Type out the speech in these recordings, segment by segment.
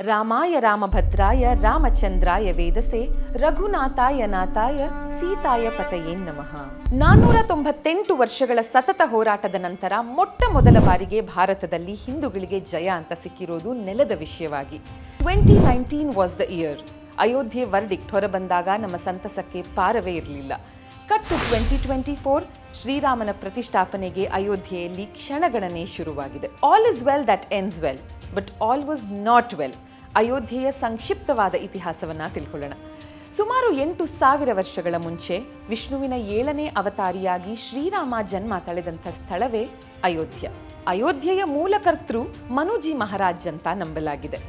ರಾಮಾಯ ರಾಮಭದ್ರಾಯ ರಾಮಚಂದ್ರಾಯ ವೇದಸೆ ರಘುನಾಥಾಯ ನಾಥಾಯ ಸೀತಾಯ ಪತಯೇ ನಮಃ. 498 ವರ್ಷಗಳ ಸತತ ಹೋರಾಟದ ನಂತರ ಮೊಟ್ಟ ಮೊದಲ ಬಾರಿಗೆ ಭಾರತದಲ್ಲಿ ಹಿಂದೂಗಳಿಗೆ ಜಯ ಅಂತ ಸಿಕ್ಕಿರೋದು ನೆಲದ ವಿಷಯವಾಗಿ. 2019 was the year. Ayodhya verdict ಹೊರಬಂದಾಗ ನಮ್ಮ ಸಂತಸಕ್ಕೆ ಪಾರವೇ ಇರಲಿಲ್ಲ. ಕಟ್ ಟು 2024, ಶ್ರೀರಾಮನ ಪ್ರತಿಷ್ಠಾಪನೆಗೆ ಅಯೋಧ್ಯೆಯಲ್ಲಿ ಕ್ಷಣಗಣನೆ ಶುರುವಾಗಿದೆ. All is well that ends well, but all was not well. ಅಯೋಧ್ಯೆಯ ಸಂಕ್ಷಿಪ್ತವಾದ ಇತಿಹಾಸವನ್ನ ತಿಳ್ಕೊಳ್ಳೋಣ. ಸುಮಾರು 8,000 ವರ್ಷಗಳ ಮುಂಚೆ ವಿಷ್ಣುವಿನ 7ನೇ ಅವತಾರಿಯಾಗಿ ಶ್ರೀರಾಮ ಜನ್ಮ ತಳೆದಂಥ ಸ್ಥಳವೇ ಅಯೋಧ್ಯ. ಅಯೋಧ್ಯೆಯ ಮೂಲಕರ್ತೃ ಮನುಜಿ ಮಹಾರಾಜ್ ಅಂತ ನಂಬಲಾಗಿದೆ.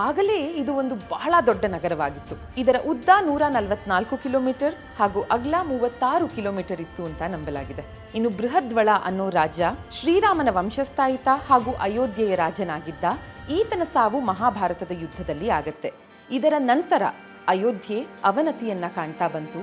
ಆಗಲೇ ಇದು ಒಂದು ಬಹಳ ದೊಡ್ಡ ನಗರವಾಗಿತ್ತು. ಇದರ ಉದ್ದ 144 ಕಿಲೋಮೀಟರ್ ಹಾಗೂ ಅಗಲ 36 ಕಿಲೋಮೀಟರ್ ಇತ್ತು ಅಂತ ನಂಬಲಾಗಿದೆ. ಇನ್ನು ಬೃಹದ್ವಳ ಅನ್ನೋ ರಾಜ ಶ್ರೀರಾಮನ ವಂಶಸ್ಥಾಯಿತ ಹಾಗೂ ಅಯೋಧ್ಯೆಯ ರಾಜನಾಗಿದ್ದ. ಈತನ ಸಾವು ಮಹಾಭಾರತದ ಯುದ್ಧದಲ್ಲಿ ಆಗತ್ತೆ. ಇದರ ನಂತರ ಅಯೋಧ್ಯೆ ಅವನತಿಯನ್ನ ಕಾಣ್ತಾ ಬಂತು.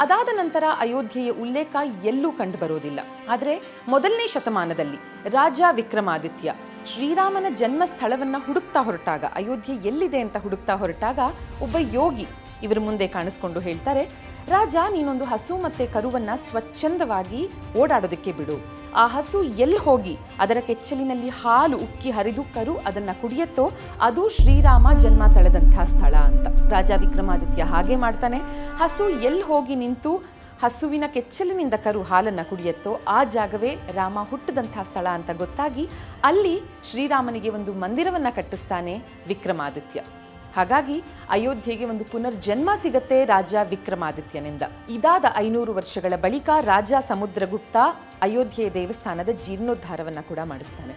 ಅದಾದ ನಂತರ ಅಯೋಧ್ಯೆಯ ಉಲ್ಲೇಖ ಎಲ್ಲೂ ಕಂಡು ಬರೋದಿಲ್ಲ. ಆದರೆ 1ನೇ ಶತಮಾನದಲ್ಲಿ ರಾಜ ವಿಕ್ರಮಾದಿತ್ಯ ಶ್ರೀರಾಮನ ಜನ್ಮ ಸ್ಥಳವನ್ನ ಹುಡುಕ್ತಾ ಹೊರಟಾಗ, ಅಯೋಧ್ಯೆ ಎಲ್ಲಿದೆ ಅಂತ ಹುಡುಕ್ತಾ ಹೊರಟಾಗ, ಒಬ್ಬ ಯೋಗಿ ಇವರ ಮುಂದೆ ಕಾಣಿಸ್ಕೊಂಡು ಹೇಳ್ತಾರೆ, ರಾಜ, ನೀನೊಂದು ಹಸು ಮತ್ತೆ ಕರುವನ್ನ ಸ್ವಚ್ಛಂದವಾಗಿ ಓಡಾಡೋದಕ್ಕೆ ಬಿಡು. ಆ ಹಸು ಎಲ್ಲಿ ಹೋಗಿ ಅದರ ಕೆಚ್ಚಲಿನಲ್ಲಿ ಹಾಲು ಉಕ್ಕಿ ಹರಿದು ಕರು ಅದನ್ನ ಕುಡಿಯತ್ತೋ ಅದು ಶ್ರೀರಾಮ ಜನ್ಮ ತಳೆದಂತಹ ಸ್ಥಳ ಅಂತ. ರಾಜ ವಿಕ್ರಮಾದಿತ್ಯ ಹಾಗೆ ಮಾಡ್ತಾನೆ. ಹಸು ಎಲ್ಲಿ ಹೋಗಿ ನಿಂತು ಹಸುವಿನ ಕೆಚ್ಚಲಿನಿಂದ ಕರು ಹಾಲನ್ನು ಕುಡಿಯತ್ತೋ ಆ ಜಾಗವೇ ರಾಮ ಹುಟ್ಟಿದಂತಹ ಸ್ಥಳ ಅಂತ ಗೊತ್ತಾಗಿ ಅಲ್ಲಿ ಶ್ರೀರಾಮನಿಗೆ ಒಂದು ಮಂದಿರವನ್ನ ಕಟ್ಟಿಸ್ತಾನೆ ವಿಕ್ರಮಾದಿತ್ಯ. ಹಾಗಾಗಿ ಅಯೋಧ್ಯೆಗೆ ಒಂದು ಪುನರ್ಜನ್ಮ ಸಿಗತ್ತೆ ರಾಜ ವಿಕ್ರಮಾದಿತ್ಯನಿಂದ. ಇದಾದ 500 ವರ್ಷಗಳ ಬಳಿಕ ರಾಜ ಸಮುದ್ರಗುಪ್ತ ಅಯೋಧ್ಯೆಯ ದೇವಸ್ಥಾನದ ಜೀರ್ಣೋದ್ಧಾರವನ್ನ ಕೂಡ ಮಾಡಿಸ್ತಾನೆ.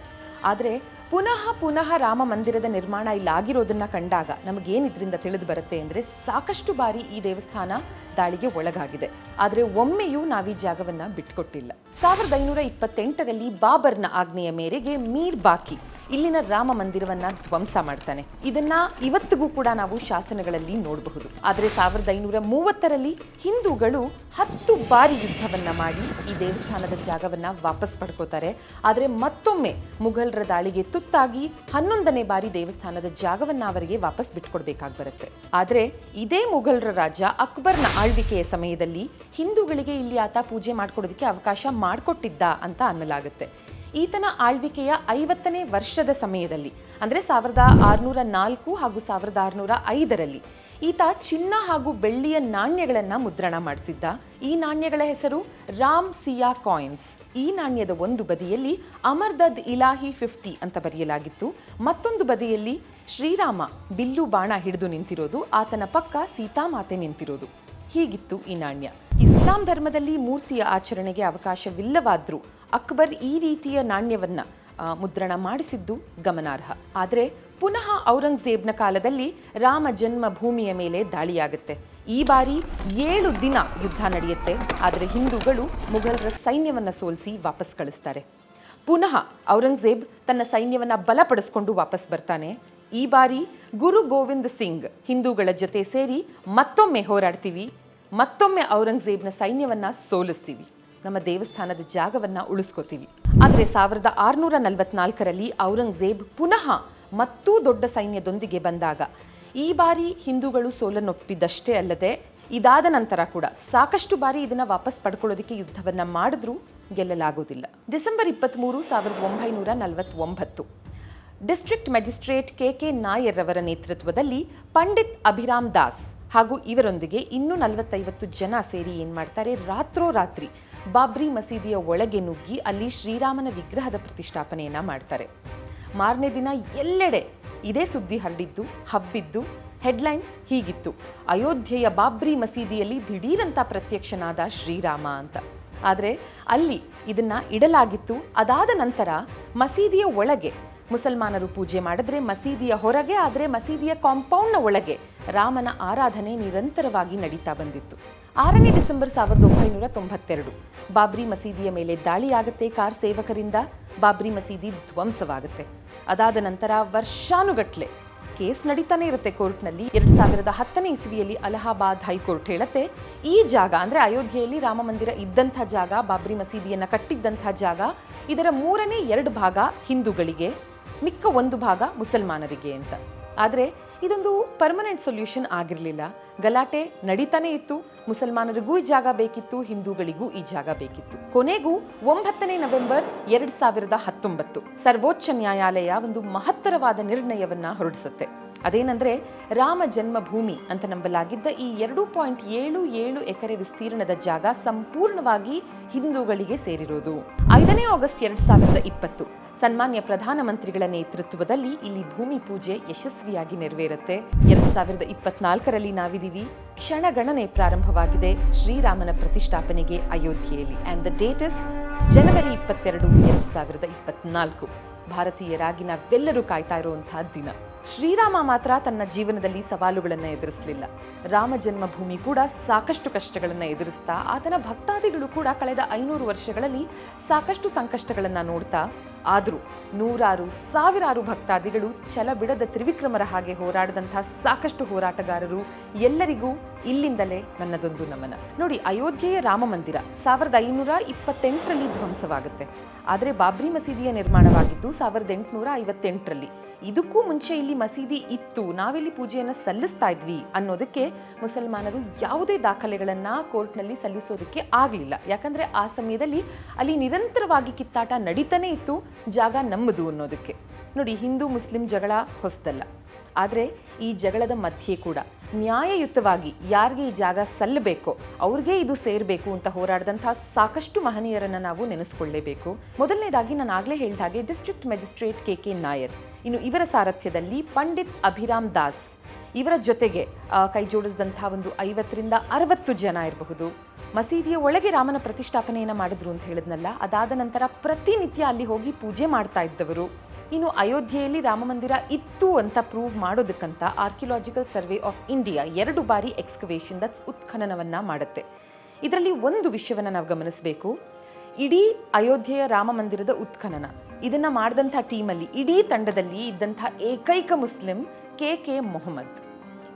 ಆದರೆ ಪುನಃ ರಾಮ ಮಂದಿರದ ನಿರ್ಮಾಣ ಇಲ್ಲಾಗಿರೋದನ್ನ ಕಂಡಾಗ ನಮಗೇನು ಇದರಿಂದ ತಿಳಿದು ಬರುತ್ತೆ ಅಂದರೆ, ಸಾಕಷ್ಟು ಬಾರಿ ಈ ದೇವಸ್ಥಾನ ದಾಳಿಗೆ ಒಳಗಾಗಿದೆ. ಆದರೆ ಒಮ್ಮೆಯೂ ನಾವೀ ಜಾಗವನ್ನ ಬಿಟ್ಕೊಟ್ಟಿಲ್ಲ. 1528ರಲ್ಲಿ ಬಾಬರ್ನ ಆಜ್ಞೆಯ ಮೇರೆಗೆ ಮೀರ್ ಬಾಕಿ ಇಲ್ಲಿನ ರಾಮ ಮಂದಿರವನ್ನ ಧ್ವಂಸ ಮಾಡ್ತಾನೆ. ಇದನ್ನ ಇವತ್ತಿಗೂ ಕೂಡ ನಾವು ಶಾಸನಗಳಲ್ಲಿ ನೋಡಬಹುದು. ಆದರೆ 1530ರಲ್ಲಿ ಹಿಂದೂಗಳು 10 ಬಾರಿ ಯುದ್ಧವನ್ನ ಮಾಡಿ ಈ ದೇವಸ್ಥಾನದ ಜಾಗವನ್ನ ವಾಪಸ್ ಪಡ್ಕೋತಾರೆ. ಆದರೆ ಮತ್ತೊಮ್ಮೆ ಮುಘಲರ ದಾಳಿಗೆ ತುತ್ತಾಗಿ 11ನೇ ಬಾರಿ ದೇವಸ್ಥಾನದ ಜಾಗವನ್ನ ಅವರಿಗೆ ವಾಪಸ್ ಬಿಟ್ಕೊಡ್ಬೇಕಾಗಿ ಬರುತ್ತೆ. ಆದರೆ ಇದೇ ಮುಘಲರ ರಾಜ ಅಕ್ಬರ್ನ ಆಳ್ವಿಕೆಯ ಸಮಯದಲ್ಲಿ ಹಿಂದೂಗಳಿಗೆ ಇಲ್ಲಿ ಆತ ಪೂಜೆ ಮಾಡ್ಕೊಡೋದಕ್ಕೆ ಅವಕಾಶ ಮಾಡಿಕೊಟ್ಟಿದ್ದ ಅಂತ ಅನ್ನಲಾಗುತ್ತೆ. ಈತನ ಆಳ್ವಿಕೆಯ 50ನೇ ವರ್ಷದ ಸಮಯದಲ್ಲಿ, ಅಂದರೆ 1604 ಹಾಗೂ 1605ರಲ್ಲಿ ಈತ ಚಿನ್ನ ಹಾಗೂ ಬೆಳ್ಳಿಯ ನಾಣ್ಯಗಳನ್ನು ಮುದ್ರಣ ಮಾಡಿಸಿದ್ದ. ಈ ನಾಣ್ಯಗಳ ಹೆಸರು ರಾಮ್ ಸಿಯಾ ಕಾಯಿನ್ಸ್. ಈ ನಾಣ್ಯದ ಒಂದು ಬದಿಯಲ್ಲಿ ಅಮರ್ದದ್ ಇಲಾಹಿ 50 ಅಂತ ಬರೆಯಲಾಗಿತ್ತು. ಮತ್ತೊಂದು ಬದಿಯಲ್ಲಿ ಶ್ರೀರಾಮ ಬಿಲ್ಲು ಬಾಣ ಹಿಡಿದು ನಿಂತಿರೋದು, ಆತನ ಪಕ್ಕ ಸೀತಾಮಾತೆ ನಿಂತಿರೋದು. ಹೀಗಿತ್ತು ಈ ನಾಣ್ಯ. ಇಸ್ಲಾಂ ಧರ್ಮದಲ್ಲಿ ಮೂರ್ತಿಯ ಆಚರಣೆಗೆ ಅವಕಾಶವಿಲ್ಲವಾದ್ರೂ ಅಕ್ಬರ್ ಈ ರೀತಿಯ ನಾಣ್ಯವನ್ನ ಮುದ್ರಣ ಮಾಡಿಸಿದ್ದು ಗಮನಾರ್ಹ. ಆದರೆ ಪುನಃ ಔರಂಗಜೇಬ್ನ ಕಾಲದಲ್ಲಿ ರಾಮ ಜನ್ಮ ಭೂಮಿಯ ಮೇಲೆ ದಾಳಿಯಾಗುತ್ತೆ. ಈ ಬಾರಿ 7 ದಿನ ಯುದ್ಧ ನಡೆಯುತ್ತೆ. ಆದರೆ ಹಿಂದೂಗಳು ಮುಘಲರ ಸೈನ್ಯವನ್ನ ಸೋಲಿಸಿ ವಾಪಸ್ ಕಳಿಸ್ತಾರೆ. ಪುನಃ ಔರಂಗಜೇಬ್ ತನ್ನ ಸೈನ್ಯವನ್ನ ಬಲಪಡಿಸಿಕೊಂಡು ವಾಪಸ್ ಬರ್ತಾನೆ. ಈ ಬಾರಿ ಗುರು ಗೋವಿಂದ್ ಸಿಂಗ್ ಹಿಂದೂಗಳ ಜೊತೆ ಸೇರಿ ಮತ್ತೊಮ್ಮೆ ಹೋರಾಡ್ತೀವಿ, ಮತ್ತೊಮ್ಮೆ ಔರಂಗಜೇಬ್ನ ಸೈನ್ಯವನ್ನ ಸೋಲಿಸ್ತೀವಿ, ನಮ್ಮ ದೇವಸ್ಥಾನದ ಜಾಗವನ್ನ ಉಳಿಸ್ಕೋತೀವಿ. ಆದರೆ 1644ರಲ್ಲಿ ಔರಂಗಜೇಬ್ ಪುನಃ ಮತ್ತೂ ದೊಡ್ಡ ಸೈನ್ಯದೊಂದಿಗೆ ಬಂದಾಗ ಈ ಬಾರಿ ಹಿಂದೂಗಳು ಸೋಲನ್ನೊಪ್ಪಿದ್ದಷ್ಟೇ ಅಲ್ಲದೆ ಇದಾದ ನಂತರ ಕೂಡ ಸಾಕಷ್ಟು ಬಾರಿ ಇದನ್ನ ವಾಪಸ್ ಪಡ್ಕೊಳ್ಳೋದಕ್ಕೆ ಯುದ್ಧವನ್ನ ಮಾಡಿದ್ರೂ ಗೆಲ್ಲಲಾಗೋದಿಲ್ಲ. December 23, 1949 district magistrate K Nair ಅವರ ನೇತೃತ್ವದಲ್ಲಿ ಪಂಡಿತ್ ಅಭಿರಾಮ್ ದಾಸ್ ಹಾಗೂ ಇವರೊಂದಿಗೆ ಇನ್ನೂ 40-50 ಜನ ಸೇರಿ ಏನ್ ಮಾಡ್ತಾರೆ, ರಾತ್ರೋರಾತ್ರಿ ಬಾಬ್ರಿ ಮಸೀದಿಯ ಒಳಗೆ ನುಗ್ಗಿ ಅಲ್ಲಿ ಶ್ರೀರಾಮನ ವಿಗ್ರಹದ ಪ್ರತಿಷ್ಠಾಪನೆಯನ್ನ ಮಾಡ್ತಾರೆ. ಮಾರನೇ ದಿನ ಎಲ್ಲೆಡೆ ಇದೇ ಸುದ್ದಿ ಹರಡಿದ್ದು, ಹಬ್ಬಿದ್ದು. ಹೆಡ್ಲೈನ್ಸ್ ಹೀಗಿತ್ತು: ಅಯೋಧ್ಯೆಯ ಬಾಬ್ರಿ ಮಸೀದಿಯಲ್ಲಿ ದಿಢೀರಂತ ಪ್ರತ್ಯಕ್ಷನಾದ ಶ್ರೀರಾಮ ಅಂತ. ಆದರೆ ಅಲ್ಲಿ ಇದನ್ನ ಇಡಲಾಗಿತ್ತು. ಅದಾದ ನಂತರ ಮಸೀದಿಯ ಒಳಗೆ ಮುಸಲ್ಮಾನರು ಪೂಜೆ ಮಾಡಿದ್ರೆ, ಮಸೀದಿಯ ಹೊರಗೆ ಆದರೆ ಮಸೀದಿಯ ಕಾಂಪೌಂಡ್ನ ಒಳಗೆ ರಾಮನ ಆರಾಧನೆ ನಿರಂತರವಾಗಿ ನಡೀತಾ ಬಂದಿತ್ತು. 6ನೇ ಡಿಸೆಂಬರ್ 1992 ಬಾಬ್ರಿ ಮಸೀದಿಯ ಮೇಲೆ ದಾಳಿಯಾಗುತ್ತೆ ಕಾರ್ ಸೇವಕರಿಂದ. ಬಾಬ್ರಿ ಮಸೀದಿ ಧ್ವಂಸವಾಗುತ್ತೆ. ಅದಾದ ನಂತರ ವರ್ಷಾನುಗಟ್ಲೆ ಕೇಸ್ ನಡೀತಾನೆ ಇರುತ್ತೆ ಕೋರ್ಟ್ನಲ್ಲಿ. 2010ನೇ ಇಸ್ವಿಯಲ್ಲಿ ಅಲಹಾಬಾದ್ ಹೈಕೋರ್ಟ್ ಹೇಳುತ್ತೆ, ಈ ಜಾಗ ಅಂದರೆ ಅಯೋಧ್ಯೆಯಲ್ಲಿ ರಾಮ ಮಂದಿರ ಇದ್ದಂಥ ಜಾಗ, ಬಾಬ್ರಿ ಮಸೀದಿಯನ್ನು ಕಟ್ಟಿದ್ದಂಥ ಜಾಗ, ಇದರ 3ನೇ 2 ಭಾಗ ಹಿಂದೂಗಳಿಗೆ, ಮಿಕ್ಕ 1 ಭಾಗ ಮುಸಲ್ಮಾನರಿಗೆ ಅಂತ. ಆದರೆ ಇದೊಂದು ಪರ್ಮನೆಂಟ್ ಸೊಲ್ಯೂಷನ್ ಆಗಿರಲಿಲ್ಲ. ಗಲಾಟೆ ನಡೀತಾನೆ ಇತ್ತು. ಮುಸಲ್ಮಾನರಿಗೂ ಈ ಜಾಗ ಬೇಕಿತ್ತು, ಹಿಂದೂಗಳಿಗೂ ಈ ಜಾಗ ಬೇಕಿತ್ತು. ಕೊನೆಗೂ 9 ನವೆಂಬರ್ 2019 ಸರ್ವೋಚ್ಚ ನ್ಯಾಯಾಲಯ ಒಂದು ಮಹತ್ತರವಾದ ನಿರ್ಣಯವನ್ನ ಹೊರಡಿಸುತ್ತೆ. ಅದೇನಂದ್ರೆ, ರಾಮ ಜನ್ಮಭೂಮಿ ಅಂತ ನಂಬಲಾಗಿದ್ದ ಈ 2.77 ಎಕರೆ ವಿಸ್ತೀರ್ಣದ ಜಾಗ ಸಂಪೂರ್ಣವಾಗಿ ಹಿಂದೂಗಳಿಗೆ ಸೇರಿರೋದು. 5 ಆಗಸ್ಟ್ 2020 ಸನ್ಮಾನ್ಯ ಪ್ರಧಾನಮಂತ್ರಿಗಳ ನೇತೃತ್ವದಲ್ಲಿ ಇಲ್ಲಿ ಭೂಮಿ ಪೂಜೆ ಯಶಸ್ವಿಯಾಗಿ ನೆರವೇರುತ್ತೆ. 2024ರಲ್ಲಿ ನಾವಿದೀವಿ. ಕ್ಷಣಗಣನೆ ಪ್ರಾರಂಭವಾಗಿದೆ ಶ್ರೀರಾಮನ ಪ್ರತಿಷ್ಠಾಪನೆಗೆ ಅಯೋಧ್ಯೆಯಲ್ಲಿ. ಅಂಡ್ ದ ಡೇಟ್ ಇಸ್ ಜನವರಿ 22, 2024. ಭಾರತೀಯರಾಗಿ ನಾವೆಲ್ಲರೂ ಕಾಯ್ತಾ ಇರುವಂತಹ ದಿನ. ಶ್ರೀರಾಮ ಮಾತ್ರ ತನ್ನ ಜೀವನದಲ್ಲಿ ಸವಾಲುಗಳನ್ನು ಎದುರಿಸಲಿಲ್ಲ. ರಾಮ ಜನ್ಮಭೂಮಿ ಕೂಡ ಸಾಕಷ್ಟು ಕಷ್ಟಗಳನ್ನು ಎದುರಿಸ್ತಾ, ಆತನ ಭಕ್ತಾದಿಗಳು ಕೂಡ ಕಳೆದ 500 ವರ್ಷಗಳಲ್ಲಿ ಸಾಕಷ್ಟು ಸಂಕಷ್ಟಗಳನ್ನು ನೋಡ್ತಾ, ಆದರೂ ನೂರಾರು ಸಾವಿರಾರು ಭಕ್ತಾದಿಗಳು ಛಲ ಬಿಡದ ತ್ರಿವಿಕ್ರಮರ ಹಾಗೆ ಹೋರಾಡಿದಂತಹ ಸಾಕಷ್ಟು ಹೋರಾಟಗಾರರು ಎಲ್ಲರಿಗೂ ಇಲ್ಲಿಂದಲೇ ನನ್ನದೊಂದು ನಮನ. ನೋಡಿ, ಅಯೋಧ್ಯೆಯ ರಾಮ ಮಂದಿರ 1528ರಲ್ಲಿ ಧ್ವಂಸವಾಗುತ್ತೆ. ಆದರೆ ಬಾಬ್ರಿ ಮಸೀದಿಯ ನಿರ್ಮಾಣವಾಗಿದ್ದು 1858ರಲ್ಲಿ. ಇದಕ್ಕೂ ಮುಂಚೆ ಇಲ್ಲಿ ಮಸೀದಿ ಇತ್ತು, ನಾವಿಲ್ಲಿ ಪೂಜೆಯನ್ನು ಸಲ್ಲಿಸ್ತಾ ಇದ್ವಿ ಅನ್ನೋದಕ್ಕೆ ಮುಸಲ್ಮಾನರು ಯಾವುದೇ ದಾಖಲೆಗಳನ್ನ ಕೋರ್ಟ್ನಲ್ಲಿ ಸಲ್ಲಿಸೋದಕ್ಕೆ ಆಗಲಿಲ್ಲ. ಯಾಕಂದ್ರೆ ಆ ಸಮಯದಲ್ಲಿ ಅಲ್ಲಿ ನಿರಂತರವಾಗಿ ಕಿತ್ತಾಟ ನಡೀತಾನೆ ಇತ್ತು, ಜಾಗ ನಮ್ಮದು ಅನ್ನೋದಕ್ಕೆ. ನೋಡಿ, ಹಿಂದೂ ಮುಸ್ಲಿಂ ಜಗಳ ಹೊಸದಲ್ಲ. ಆದರೆ ಈ ಜಗಳದ ಮಧ್ಯೆ ಕೂಡ ನ್ಯಾಯಯುತವಾಗಿ ಯಾರಿಗೆ ಈ ಜಾಗ ಸಲ್ಲಬೇಕೋ ಅವ್ರಿಗೆ ಇದು ಸೇರಬೇಕು ಅಂತ ಹೋರಾಡಿದಂತಹ ಸಾಕಷ್ಟು ಮಹನೀಯರನ್ನು ನಾವು ನೆನೆಸ್ಕೊಳ್ಳೇಬೇಕು. ಮೊದಲನೇದಾಗಿ ನಾನು ಆಗಲೇ ಹೇಳಿದ ಹಾಗೆ ಡಿಸ್ಟ್ರಿಕ್ಟ್ ಮ್ಯಾಜಿಸ್ಟ್ರೇಟ್ ಕೆ ನಾಯರ್, ಇನ್ನು ಇವರ ಸಾರಥ್ಯದಲ್ಲಿ ಪಂಡಿತ್ ಅಭಿರಾಮ್ ದಾಸ್, ಇವರ ಜೊತೆಗೆ ಕೈ ಜೋಡಿಸಿದಂತಹ ಒಂದು 50ರಿಂದ 60 ಜನ ಇರಬಹುದು. ಮಸೀದಿಯ ಒಳಗೆ ರಾಮನ ಪ್ರತಿಷ್ಠಾಪನೆಯನ್ನು ಮಾಡಿದ್ರು ಅಂತ ಹೇಳಿದ್ನಲ್ಲ, ಅದಾದ ನಂತರ ಪ್ರತಿನಿತ್ಯ ಅಲ್ಲಿ ಹೋಗಿ ಪೂಜೆ ಮಾಡ್ತಾ ಇದ್ದವರು. ಇನ್ನು ಅಯೋಧ್ಯೆಯಲ್ಲಿ ರಾಮ ಮಂದಿರ ಇತ್ತು ಅಂತ ಪ್ರೂವ್ ಮಾಡೋದಕ್ಕಂತ ಆರ್ಕಿಯಾಲಜಿಕಲ್ ಸರ್ವೆ ಆಫ್ ಇಂಡಿಯಾ 2 ಬಾರಿ ಎಕ್ಸ್ಕವೇಷನ್, ದಟ್ಸ್ ಉತ್ಖನನವನ್ನ ಮಾಡುತ್ತೆ. ಇದರಲ್ಲಿ ಒಂದು ವಿಷಯವನ್ನು ನಾವು ಗಮನಿಸಬೇಕು. ಇಡೀ ಅಯೋಧ್ಯೆಯ ರಾಮ ಮಂದಿರದ ಉತ್ಖನನ ಇದನ್ನ ಮಾಡಿದಂಥ ಟೀಮಲ್ಲಿ, ಇಡೀ ತಂಡದಲ್ಲಿ ಇದ್ದಂಥ ಏಕೈಕ ಮುಸ್ಲಿಂ ಕೆ ಮೊಹಮ್ಮದ್.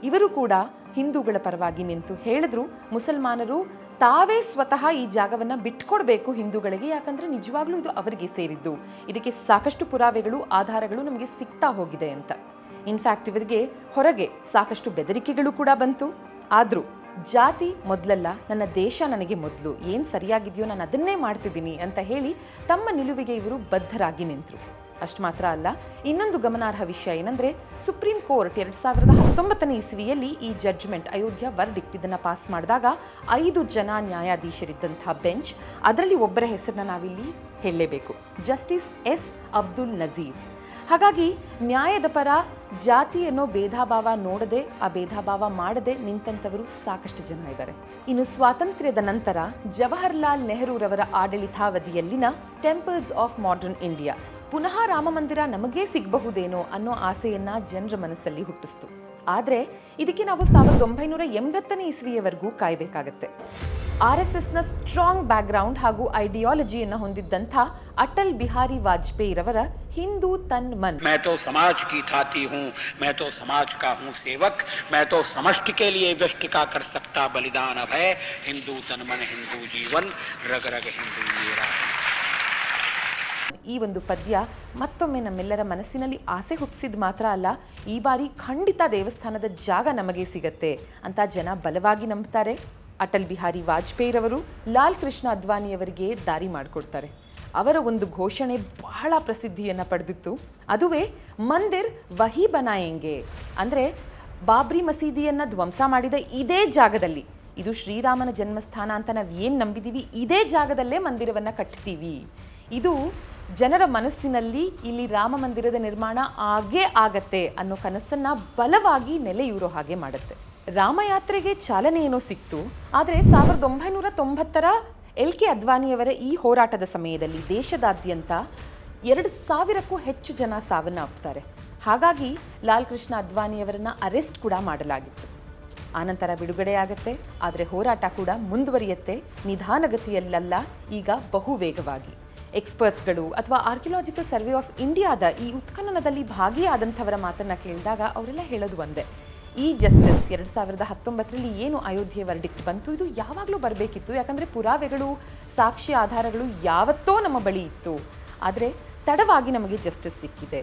ಇವರು ಕೂಡ ಹಿಂದೂಗಳ ಪರವಾಗಿ ನಿಂತು ಹೇಳಿದ್ರು, ಮುಸಲ್ಮಾನರು ತಾವೇ ಸ್ವತಃ ಈ ಜಾಗವನ್ನು ಬಿಟ್ಕೊಡ್ಬೇಕು ಹಿಂದೂಗಳಿಗೆ, ಯಾಕಂದ್ರೆ ನಿಜವಾಗ್ಲೂ ಇದು ಅವರಿಗೆ ಸೇರಿದ್ದು. ಇದಕ್ಕೆ ಸಾಕಷ್ಟು ಪುರಾವೆಗಳು, ಆಧಾರಗಳು ನಮಗೆ ಸಿಗ್ತಾ ಹೋಗಿದೆ ಅಂತ. ಇನ್ಫ್ಯಾಕ್ಟ್ ಇವರಿಗೆ ಹೊರಗೆ ಸಾಕಷ್ಟು ಬೆದರಿಕೆಗಳು ಕೂಡ ಬಂತು. ಆದರೂ ಜಾತಿ ಮೊದಲಲ್ಲ, ನನ್ನ ದೇಶ ನನಗೆ ಮೊದಲು, ಏನು ಸರಿಯಾಗಿದೆಯೋ ನಾನು ಅದನ್ನೇ ಮಾಡ್ತಿದ್ದೀನಿ ಅಂತ ಹೇಳಿ ತಮ್ಮ ನಿಲುವಿಗೆ ಇವರು ಬದ್ಧರಾಗಿ ನಿಂತರು. ಅಷ್ಟು ಮಾತ್ರ ಅಲ್ಲ, ಇನ್ನೊಂದು ಗಮನಾರ್ಹ ವಿಷಯ ಏನಂದ್ರೆ, ಸುಪ್ರೀಂ ಕೋರ್ಟ್ 2019 ಇಸ್ವಿಯಲ್ಲಿ ಈ ಜಡ್ಜ್ಮೆಂಟ್, ಅಯೋಧ್ಯ ವರ್ಡಿಕ್ಟ್ ಇದನ್ನು ಪಾಸ್ ಮಾಡಿದಾಗ 5 ಜನ ನ್ಯಾಯಾಧೀಶರಿದ್ದಂತಹ ಬೆಂಚ್, ಅದರಲ್ಲಿ ಒಬ್ಬರ ಹೆಸರನ್ನ ನಾವಿಲ್ಲಿ ಹೇಳಲೇಬೇಕು, ಜಸ್ಟಿಸ್ ಎಸ್ ಅಬ್ದುಲ್ ನಜೀರ್. ಹಾಗಾಗಿ ನ್ಯಾಯದ ಪರ ಜಾತಿ ಅನ್ನೋ ಭೇದಾಭಾವ ನೋಡದೆ, ಆ ಭೇದಾಭಾವ ಮಾಡದೆ ನಿಂತಂಥವರು ಸಾಕಷ್ಟು ಜನ ಇದ್ದಾರೆ. ಇನ್ನು ಸ್ವಾತಂತ್ರ್ಯದ ನಂತರ ಜವಾಹರ್ಲಾಲ್ ನೆಹರೂರವರ ಆಡಳಿತಾವಧಿಯಲ್ಲಿನ ಟೆಂಪಲ್ಸ್ ಆಫ್ ಮಾಡರ್ನ್ ಇಂಡಿಯಾ ಪುನಃ ರಾಮ ಮಂದಿರ ನಮಗೇ ಸಿಗಬಹುದೇನೋ ಅನ್ನೋ ಆಸೆಯನ್ನ ಜನರ ಮನಸ್ಸಲ್ಲಿ ಹುಟ್ಟಿಸ್ತು. ಆದರೆ ಇದಕ್ಕೆ ನಾವು 1980 ಇಸ್ವಿಯವರೆಗೂ ಕಾಯಬೇಕಾಗತ್ತೆ. RSSನ ಸ್ಟ್ರಾಂಗ್ ಬ್ಯಾಕ್ಗ್ರೌಂಡ್ ಹಾಗೂ ಐಡಿಯಾಲಜಿಯನ್ನು ಹೊಂದಿದ್ದಂಥ ಅಟಲ್ ಬಿಹಾರಿ ವಾಜಪೇಯಿ ರವರ ಹಿಂದೂ ತನ್ ಮನ್, मैं तो समाज की थाती हूँ, मैं तो समाज का हूँ सेवक, मैं तो समष्टि के लिए व्यष्टि का कर सकता बलिदान अब है, हिंदू तन मन हिंदू जीवन, रग रग हिंदू मेरा. ಈ ಒಂದು ಪದ್ಯ ಮತ್ತೊಮ್ಮೆ ನಮ್ಮೆಲ್ಲರ ಮನಸ್ಸಿನಲ್ಲಿ ಆಸೆ ಹುಟ್ಟಿಸಿದ ಮಾತ್ರ ಅಲ್ಲ, ಈ ಬಾರಿ ಖಂಡಿತ ದೇವಸ್ಥಾನದ ಜಾಗ ನಮಗೆ ಸಿಗತ್ತೆ ಅಂತ ಜನ ಬಲವಾಗಿ ನಂಬ್ತಾರೆ. ಅಟಲ್ ಬಿಹಾರಿ ವಾಜಪೇಯಿರವರು ಲಾಲ್ ಕೃಷ್ಣ ಅದ್ವಾನಿಯವರಿಗೆ ದಾರಿ ಮಾಡಿಕೊಡ್ತಾರೆ. ಅವರ ಒಂದು ಘೋಷಣೆ ಬಹಳ ಪ್ರಸಿದ್ಧಿಯನ್ನು ಪಡೆದಿತ್ತು. ಅದುವೇ ಮಂದಿರ್ ವಹಿ ಬನಾಯೆಂಗೆ, ಅಂದರೆ ಬಾಬ್ರಿ ಮಸೀದಿಯನ್ನು ಧ್ವಂಸ ಮಾಡಿದ ಇದೇ ಜಾಗದಲ್ಲಿ, ಇದು ಶ್ರೀರಾಮನ ಜನ್ಮಸ್ಥಾನ ಅಂತ ನಾವು ಏನು ನಂಬಿದ್ದೀವಿ, ಇದೇ ಜಾಗದಲ್ಲೇ ಮಂದಿರವನ್ನು ಕಟ್ತೀವಿ. ಇದು ಜನರ ಮನಸ್ಸಿನಲ್ಲಿ ಇಲ್ಲಿ ರಾಮ ಮಂದಿರದ ನಿರ್ಮಾಣ ಆಗೇ ಆಗತ್ತೆ ಅನ್ನೋ ಕನಸನ್ನ ಬಲವಾಗಿ ನೆಲೆಯೂರೋ ಹಾಗೆ ಮಾಡುತ್ತೆ. ರಾಮಯಾತ್ರೆಗೆ ಚಾಲನೆ ಏನೋ ಸಿಕ್ತು, ಆದರೆ 1990ರ LK ಅದ್ವಾನಿಯವರ ಈ ಹೋರಾಟದ ಸಮಯದಲ್ಲಿ ದೇಶದಾದ್ಯಂತ 2000ಕ್ಕೂ ಹೆಚ್ಚು ಜನ ಸಾವನ್ನಪ್ತಾರೆ. ಹಾಗಾಗಿ ಲಾಲ್ ಕೃಷ್ಣ ಅದ್ವಾನಿಯವರನ್ನ ಅರೆಸ್ಟ್ ಕೂಡ ಮಾಡಲಾಗಿತ್ತು. ಆನಂತರ ಬಿಡುಗಡೆ ಆಗುತ್ತೆ, ಆದರೆ ಹೋರಾಟ ಕೂಡ ಮುಂದುವರಿಯುತ್ತೆ, ನಿಧಾನಗತಿಯಲ್ಲ, ಈಗ ಬಹು ವೇಗವಾಗಿ. ಎಕ್ಸ್ಪರ್ಟ್ಸ್ಗಳು ಅಥವಾ ಆರ್ಕಿಯಾಲಜಿಕಲ್ ಸರ್ವೆ ಆಫ್ ಇಂಡಿಯಾದ ಈ ಉತ್ಖನನದಲ್ಲಿ ಭಾಗಿಯಾದಂಥವರ ಮಾತನ್ನು ಕೇಳಿದಾಗ ಅವರೆಲ್ಲ ಹೇಳೋದು ಒಂದೇ, ಈ ಜಸ್ಟಿಸ್ 2019ರಲ್ಲಿ ಏನು ಅಯೋಧ್ಯೆ ವರ್ಡಿಕ್ಟ್ ಬಂತು, ಇದು ಯಾವಾಗಲೂ ಬರಬೇಕಿತ್ತು. ಯಾಕಂದರೆ ಪುರಾವೆಗಳು, ಸಾಕ್ಷಿ ಆಧಾರಗಳು ಯಾವತ್ತೋ ನಮ್ಮ ಬಳಿ ಇತ್ತು, ಆದರೆ ತಡವಾಗಿ ನಮಗೆ ಜಸ್ಟಿಸ್ ಸಿಕ್ಕಿದೆ.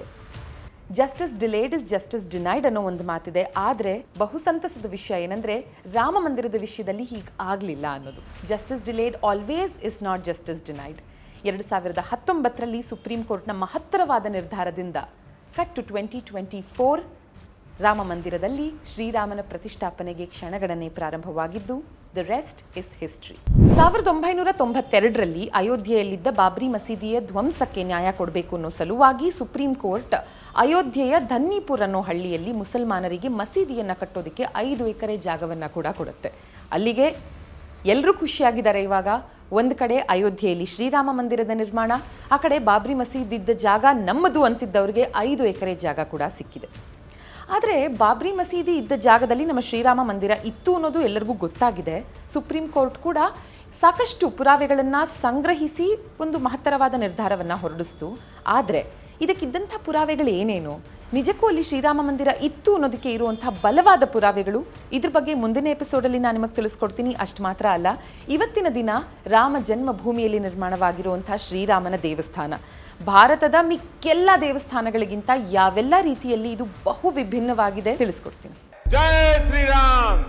Justice delayed is justice denied ಅನ್ನೋ ಒಂದು ಮಾತಿದೆ. ಆದರೆ ಬಹು ಸಂತಸದ ವಿಷಯ ಏನಂದ್ರೆ ರಾಮ ಮಂದಿರದ ವಿಷಯದಲ್ಲಿ ಹೀಗೆ ಆಗಲಿಲ್ಲ ಅನ್ನೋದು. Justice delayed always is not justice denied. 2019ರಲ್ಲಿ ಸುಪ್ರೀಂ ಕೋರ್ಟ್ನ ಮಹತ್ತರವಾದ ನಿರ್ಧಾರದಿಂದ ಕಟ್ ಟು 2024 ರಾಮ ಮಂದಿರದಲ್ಲಿ ಶ್ರೀರಾಮನ ಪ್ರತಿಷ್ಠಾಪನೆಗೆ ಕ್ಷಣಗಣನೆ ಪ್ರಾರಂಭವಾಗಿದ್ದು ದ ರೆಸ್ಟ್ ಇಸ್ ಹಿಸ್ಟ್ರಿ. 1992ರಲ್ಲಿ ಅಯೋಧ್ಯೆಯಲ್ಲಿದ್ದ ಬಾಬ್ರಿ ಮಸೀದಿಯ ಧ್ವಂಸಕ್ಕೆ ನ್ಯಾಯ ಕೊಡಬೇಕು ಅನ್ನೋ ಸಲುವಾಗಿ ಸುಪ್ರೀಂ ಕೋರ್ಟ್ ಅಯೋಧ್ಯೆಯ ಧನ್ನಿಪುರ್ ಅನ್ನೋ ಹಳ್ಳಿಯಲ್ಲಿ ಮುಸಲ್ಮಾನರಿಗೆ ಮಸೀದಿಯನ್ನು ಕಟ್ಟೋದಕ್ಕೆ 5 ಎಕರೆ ಜಾಗವನ್ನು ಕೂಡ ಕೊಡುತ್ತೆ. ಅಲ್ಲಿಗೆ ಎಲ್ಲರೂ ಖುಷಿಯಾಗಿದ್ದಾರೆ. ಇವಾಗ ಒಂದು ಕಡೆ ಅಯೋಧ್ಯೆಯಲ್ಲಿ ಶ್ರೀರಾಮ ಮಂದಿರದ ನಿರ್ಮಾಣ, ಆ ಕಡೆ ಬಾಬ್ರಿ ಮಸೀದಿ ಇದ್ದ ಜಾಗ ನಮ್ಮದು ಅಂತಿದ್ದವರಿಗೆ 5 ಎಕರೆ ಜಾಗ ಕೂಡ ಸಿಕ್ಕಿದೆ. ಆದರೆ ಬಾಬ್ರಿ ಮಸೀದಿ ಇದ್ದ ಜಾಗದಲ್ಲಿ ನಮ್ಮ ಶ್ರೀರಾಮ ಮಂದಿರ ಇತ್ತು ಅನ್ನೋದು ಎಲ್ಲರಿಗೂ ಗೊತ್ತಾಗಿದೆ. ಸುಪ್ರೀಂ ಕೋರ್ಟ್ ಕೂಡ ಸಾಕಷ್ಟು ಪುರಾವೆಗಳನ್ನು ಸಂಗ್ರಹಿಸಿ ಒಂದು ಮಹತ್ತರವಾದ ನಿರ್ಧಾರವನ್ನು ಹೊರಡಿಸ್ತು. ಆದರೆ ಇದಕ್ಕಿದ್ದಂಥ ಪುರಾವೆಗಳು ಏನೇನು, ನಿಜಕ್ಕೂ ಅಲ್ಲಿ ಶ್ರೀರಾಮ ಮಂದಿರ ಇತ್ತು ಅನ್ನೋದಕ್ಕೆ ಇರುವಂಥ ಬಲವಾದ ಪುರಾವೆಗಳು, ಇದ್ರ ಬಗ್ಗೆ ಮುಂದಿನ ಎಪಿಸೋಡಲ್ಲಿ ನಾನು ನಿಮಗೆ ತಿಳಿಸ್ಕೊಡ್ತೀನಿ. ಅಷ್ಟು ಮಾತ್ರ ಅಲ್ಲ, ಇವತ್ತಿನ ದಿನ ರಾಮ ಜನ್ಮಭೂಮಿಯಲ್ಲಿ ನಿರ್ಮಾಣವಾಗಿರುವಂಥ ಶ್ರೀರಾಮನ ದೇವಸ್ಥಾನ ಭಾರತದ ಮಿಕ್ಕೆಲ್ಲ ದೇವಸ್ಥಾನಗಳಿಗಿಂತ ಯಾವೆಲ್ಲ ರೀತಿಯಲ್ಲಿ ಇದು ಬಹು ವಿಭಿನ್ನವಾಗಿದೆ ತಿಳಿಸ್ಕೊಡ್ತೀನಿ. ಜೈ ಶ್ರೀರಾಮ್.